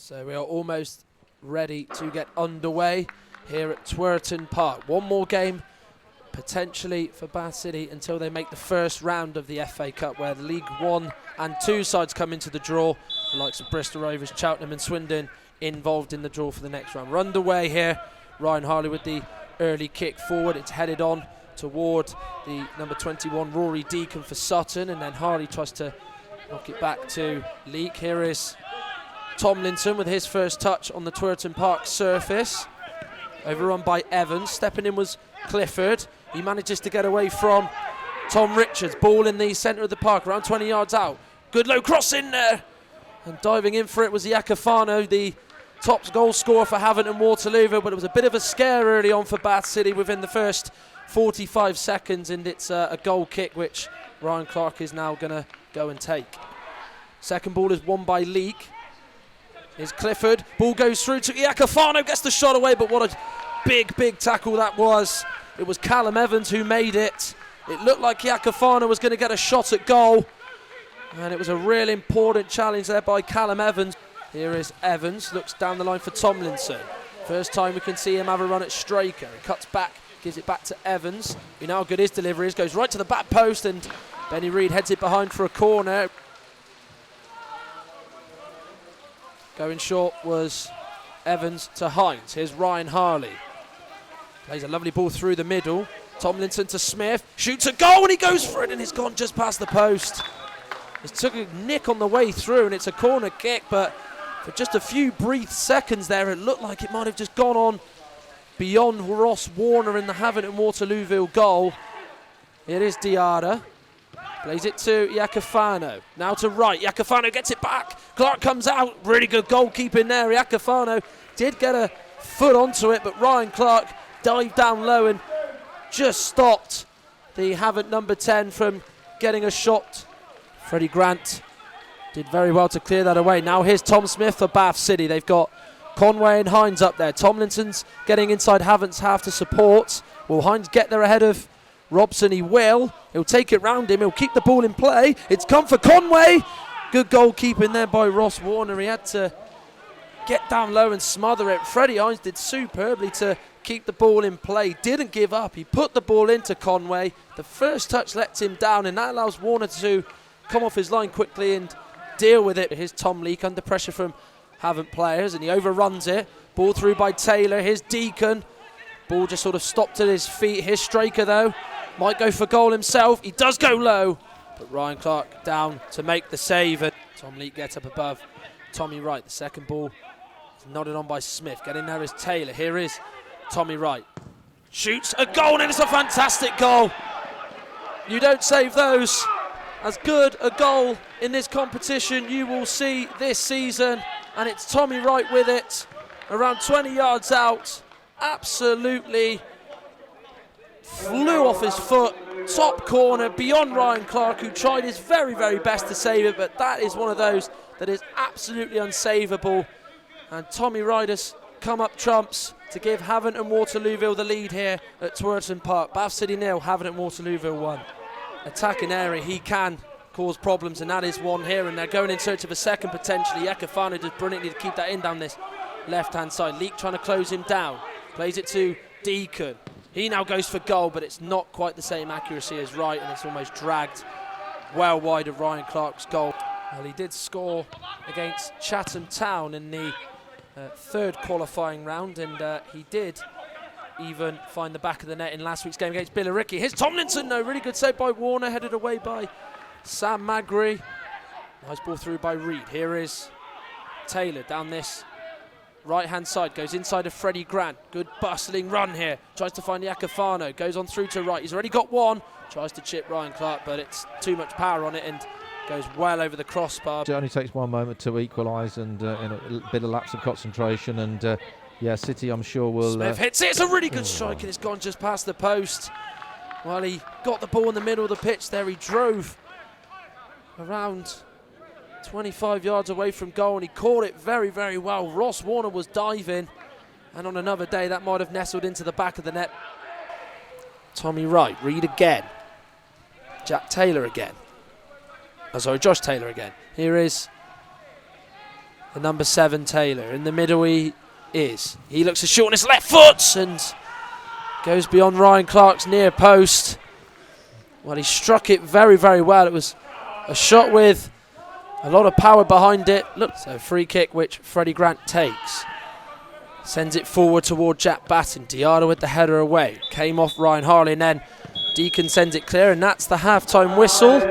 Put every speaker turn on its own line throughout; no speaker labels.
So we are almost ready to get underway here at Twerton Park. One more game potentially for Bath City until they make the first round of the FA Cup, where the League 1 and 2 sides come into the draw. The likes of Bristol Rovers, Cheltenham and Swindon involved in the draw for the next round. We're underway here. Ryan Harley with the early kick forward. It's headed on toward the number 21 Rory Deacon for Sutton, and then Harley tries to knock it back to Leek. Here is Tomlinson with his first touch on the Twerton Park surface. Overrun by Evans. Stepping in was Clifford. He manages to get away from Tom Richards. Ball in the centre of the park, around 20 yards out. Good low cross in there. And diving in for it was Iacofano, the top goal scorer for Havant and Waterlooville, but it was a bit of a scare early on for Bath City within the first 45 seconds, and it's a goal kick which Ryan Clark is now going to go and take. Second ball is won by Leek. Here's Clifford. Ball goes through to Iacofano, gets the shot away, but what a big tackle that was. It was Callum Evans who made it. It looked like Iacofano was going to get a shot at goal, and it was a real important challenge there by Callum Evans. Here is Evans, looks down the line for Tomlinson. First time we can see him have a run at striker. He cuts back, gives it back to Evans. You know how good his delivery is. Goes right to the back post, and Benny Reid heads it behind for a corner. Going short was Evans to Hines. Here's Ryan Harley. Plays a lovely ball through the middle. Tomlinson to Smith. Shoots a goal, and he goes for it, and it's gone just past the post. It took a nick on the way through, and it's a corner kick, but for just a few brief seconds there, it looked like it might have just gone on beyond Ross Warner in the Havant and Waterlooville goal. It is Diarra. Plays it to Iacofano. Now to right. Iacofano gets it back. Clark comes out. Really good goalkeeping there. Iacofano did get a foot onto it, but Ryan Clark dived down low and just stopped the Havant number 10 from getting a shot. Freddie Grant did very well to clear that away. Now here's Tom Smith for Bath City. They've got Conway and Hines up there. Tomlinson's getting inside Havant's half to support. Will Hines get there ahead of Robson? He will. He'll take it round him. He'll keep the ball in play. It's come for Conway. Good goalkeeping there by Ross Warner. He had to get down low and smother it. Freddie Hines did superbly to keep the ball in play. Didn't give up. He put the ball into Conway. The first touch lets him down, and that allows Warner to come off his line quickly and deal with it. Here's Tom Leek under pressure from Havant players, and he overruns it. Ball through by Taylor. Here's Deacon. Ball just sort of stopped at his feet. Here's Straker though. Might go for goal himself. He does go low, but Ryan Clark down to make the save. And Tom Leek gets up above Tommy Wright. The second ball is nodded on by Smith. Getting there is Taylor. Here is Tommy Wright. Shoots a goal, and it's a fantastic goal. You don't save those. As good a goal in this competition you will see this season, and it's Tommy Wright with it, around 20 yards out. Absolutely flew off his foot, top corner, beyond Ryan Clark, who tried his very best to save it, but that is one of those that is absolutely unsavable. And Tommy Wright has come up trumps to give Havant and Waterlooville the lead here at Twerton Park. Bath City 0, Havant and Waterlooville 1. Attacking area, he can cause problems, and that is one here, and they're going in search of a second potentially. Iacofano does brilliantly to keep that in down this left-hand side. Leek trying to close him down. Plays it to Deacon. He now goes for goal, but it's not quite the same accuracy as Wright, and it's almost dragged well wide of Ryan Clark's goal. Well, he did score against Chatham Town in the third qualifying round, and he did even find the back of the net in last week's game against Billericay. Here's Tomlinson, no, really good save by Warner, headed away by Sam Magri. Nice ball through by Reid. Here is Taylor down this right-hand side, goes inside of Freddie Grant. Good bustling run here. Tries to find Iacofano, goes on through to right. He's already got one. Tries to chip Ryan Clark, but it's too much power on it and goes well over the crossbar.
It only takes one moment to equalise, and in a bit of lapse of concentration, and yeah, City I'm sure will...
Smith hits it. It's a really good strike, and it's gone just past the post. Well, he got the ball in the middle of the pitch there. He drove around 25 yards away from goal, and he caught it very well. Ross Warner was diving, and on another day that might have nestled into the back of the net. Tommy Wright, Reid again. Jack Taylor again. Oh, sorry, Josh Taylor again. Here is the number 7 Taylor. In the middle he is. He looks to shoot on his left foot and goes beyond Ryan Clark's near post. Well, he struck it very, very well. It was a shot with a lot of power behind it. Look, so free kick which Freddie Grant takes. Sends it forward toward Jack Batten. Diarra with the header away. Came off Ryan Harley and then Deacon sends it clear, and that's the half-time whistle.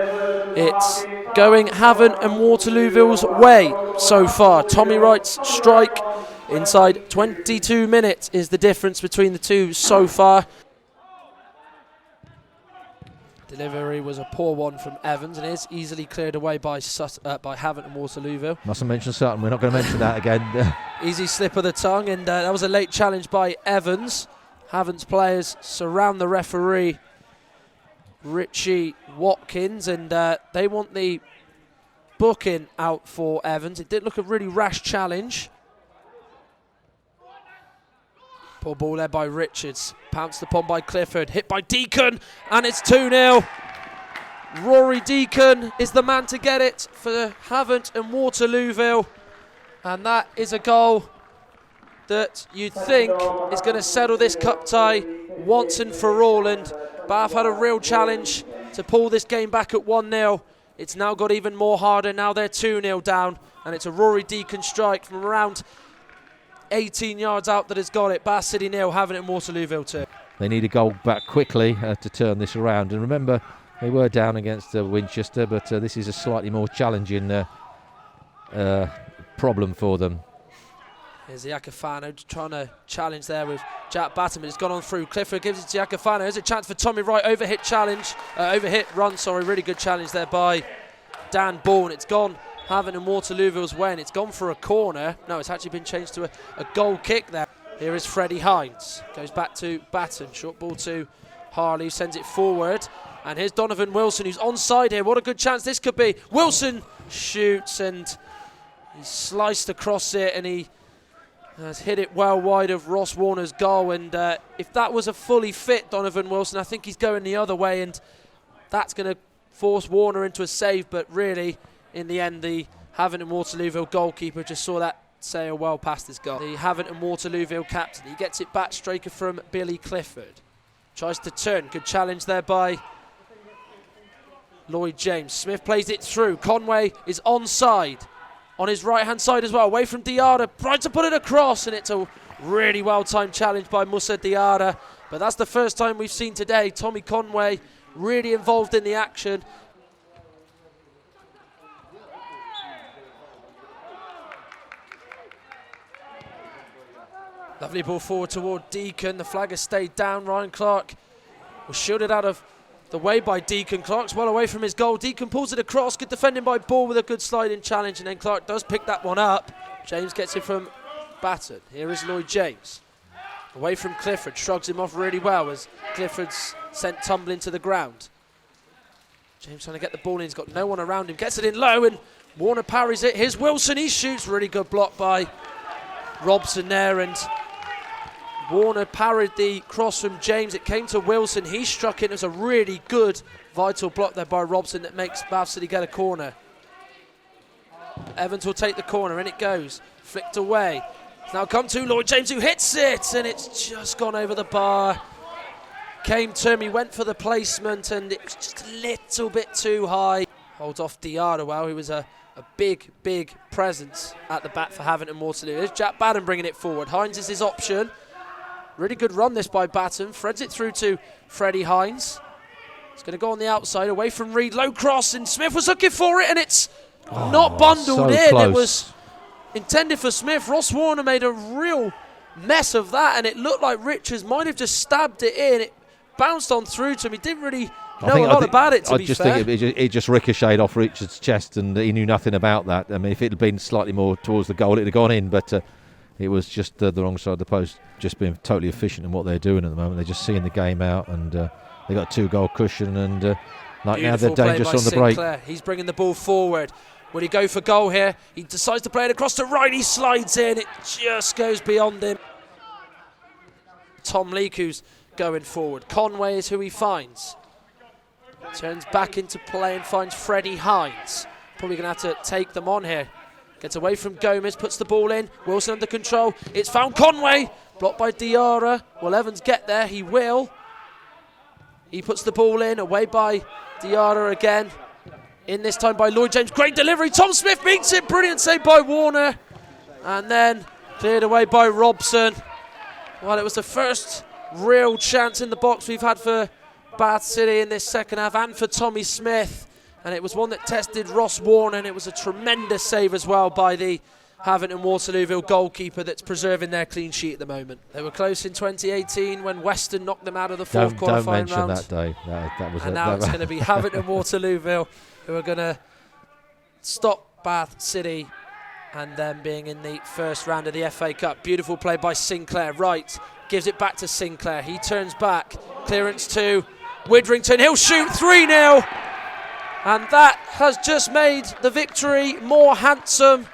It's going Havant and Waterlooville's way so far. Tommy Wright's strike inside 22 minutes is the difference between the two so far. Delivery was a poor one from Evans and is easily cleared away by Havant and Waterlooville.
Mustn't mention Sutton, we're not going to mention that again.
Easy slip of the tongue, and that was a late challenge by Evans. Havant's players surround the referee, Richie Watkins, and they want the booking out for Evans. It did look a really rash challenge. Poor ball there by Richards, pounced upon by Clifford, hit by Deacon, and it's 2-0. Rory Deacon is the man to get it for Havant and Waterlooville, and that is a goal that you'd think is going to settle this cup tie once and for all, and Bath had a real challenge to pull this game back at 1-0. It's now got even more harder. Now they're 2-0 down, and it's a Rory Deacon strike from around 18 yards out that has got it. Bath City 0, Havant and Waterlooville 2.
They need a goal back quickly to turn this around. And remember, they were down against Winchester, but this is a slightly more challenging problem for them.
Here's Iacofano trying to challenge there with Jack Batten, but it's gone on through. Clifford gives it to Iacofano. There's a chance for Tommy Wright. Overhit run, really good challenge there by Dan Bourne. It's gone Havant and Waterlooville's way, and it's gone for a corner. No, it's actually been changed to a goal kick there. Here is Freddie Hines. Goes back to Batten. Short ball to Harley, sends it forward. And here's Donovan Wilson, who's onside here. What a good chance this could be. Wilson shoots, and he sliced across it, and he has hit it well wide of Ross Warner's goal. And if that was a fully fit Donovan Wilson, I think he's going the other way, and that's going to force Warner into a save. But really, in the end, the Havant and Waterlooville goalkeeper just saw that sail well past his goal. The Havant and Waterlooville captain, he gets it back, striker from Billy Clifford. Tries to turn, good challenge there by Lloyd James. Smith plays it through. Conway is onside, on his right-hand side as well, away from Diarra. Tries to put it across, and it's a really well-timed challenge by Musa Diarra. But that's the first time we've seen today Tommy Conway really involved in the action. Lovely ball forward toward Deacon. The flag has stayed down. Ryan Clark was shielded out of the way by Deacon. Clark's well away from his goal. Deacon pulls it across. Good defending by Ball with a good sliding challenge, and then Clark does pick that one up. James gets it from Batten. Here is Lloyd James. Away from Clifford. Shrugs him off really well as Clifford's sent tumbling to the ground. James trying to get the ball in. He's got no one around him. Gets it in low, and Warner parries it. Here's Wilson. He shoots. Really good block by Robson there, and Warner parried the cross from James. It came to Wilson. He struck it. It was a really good, vital block there by Robson that makes Bath City get a corner. Evans will take the corner, and it goes. Flicked away. It's now come to Lloyd James, who hits it, and it's just gone over the bar. Came to him. He went for the placement, and it was just a little bit too high. Holds off Diarra well, who was a big, big presence at the back for Havant and Waterloo. There's Jack Batten bringing it forward. Hines is his option. Really good run this by Batten. Threads it through to Freddie Hines. It's going to go on the outside, away from Reed. Low cross, and Smith was looking for it, and it's not bundled
so
in.
Close.
It was intended for Smith. Ross Warner made a real mess of that, and it looked like Richards might have just stabbed it in. It bounced on through to him. He didn't really know a lot about it, to be fair.
I think it just ricocheted off Richards' chest, and he knew nothing about that. I mean, if it had been slightly more towards the goal, it would have gone in, but it was just the wrong side of the post. Just being totally efficient in what they're doing at the moment. They're just seeing the game out, and they got a 2-goal cushion, and now they're dangerous on the
Sinclair.
break.
He's bringing the ball forward. Will he go for goal here? He decides to play it across to right. He slides in. It just goes beyond him. Tom Leake, who's going forward. Conway is who he finds. Turns back into play and finds Freddie Hines. Probably going to have to take them on here. Gets away from Gomez, puts the ball in. Wilson under control. It's found Conway. Blocked by Diarra. Will Evans get there? He will. He puts the ball in. Away by Diarra again. In this time by Lloyd James. Great delivery. Tom Smith meets it. Brilliant save by Warner. And then cleared away by Robson. Well, it was the first real chance in the box we've had for Bath City in this second half, and for Tommy Smith. And it was one that tested Ross Warner, and it was a tremendous save as well by the Havant and Waterlooville goalkeeper that's preserving their clean sheet at the moment. They were close in 2018 when Weston knocked them out of the fourth qualifying round.
Don't mention that day. That was
and now it's going to be Havant and Waterlooville who are going to stop Bath City and them being in the first round of the FA Cup. Beautiful play by Sinclair. Right, gives it back to Sinclair. He turns back. Clearance to Widrington. He'll shoot 3-0. And that has just made the victory more handsome.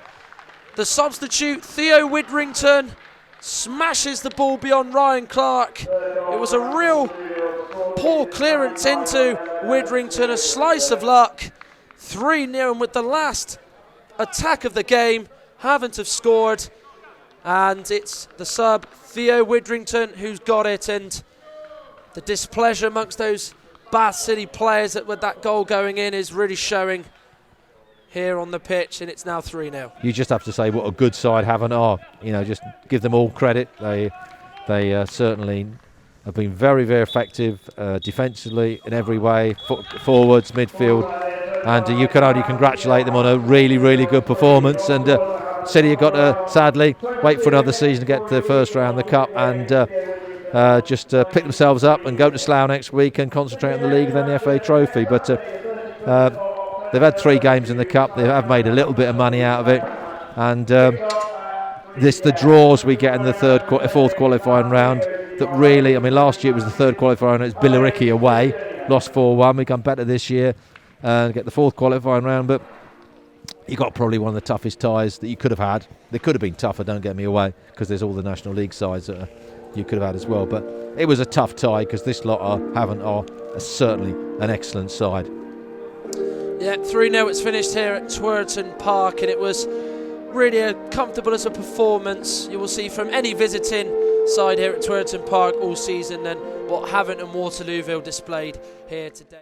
The substitute, Theo Widrington, smashes the ball beyond Ryan Clark. It was a real poor clearance into Widrington, a slice of luck. 3-0, and with the last attack of the game, Havant have scored, and it's the sub Theo Widrington who's got it, and the displeasure amongst those Bath City players with that goal going in is really showing here on the pitch, and it's now 3-0.
You just have to say what a good side Havant are. You know, just give them all credit. They certainly have been very, very effective defensively in every way, forwards, midfield. And you can only congratulate them on a really, really good performance. And City have got to, sadly, wait for another season to get to the first round of the Cup and just pick themselves up and go to Slough next week and concentrate on the league and then the FA Trophy. But they've had 3 games in the Cup. They have made a little bit of money out of it. And the draws we get in the fourth qualifying round that really, I mean, last year it was the third qualifying round. It's Billericay away, lost 4-1. We come better this year and get the fourth qualifying round, but you got probably one of the toughest ties that you could have had. They could have been tougher, don't get me away, because there's all the National League sides that you could have had as well. But it was a tough tie because this lot are certainly an excellent side.
Yeah, 3-0 it's finished here at Twerton Park, and it was really a comfortable as a performance you will see from any visiting side here at Twerton Park all season, and what Havant and Waterlooville displayed here today.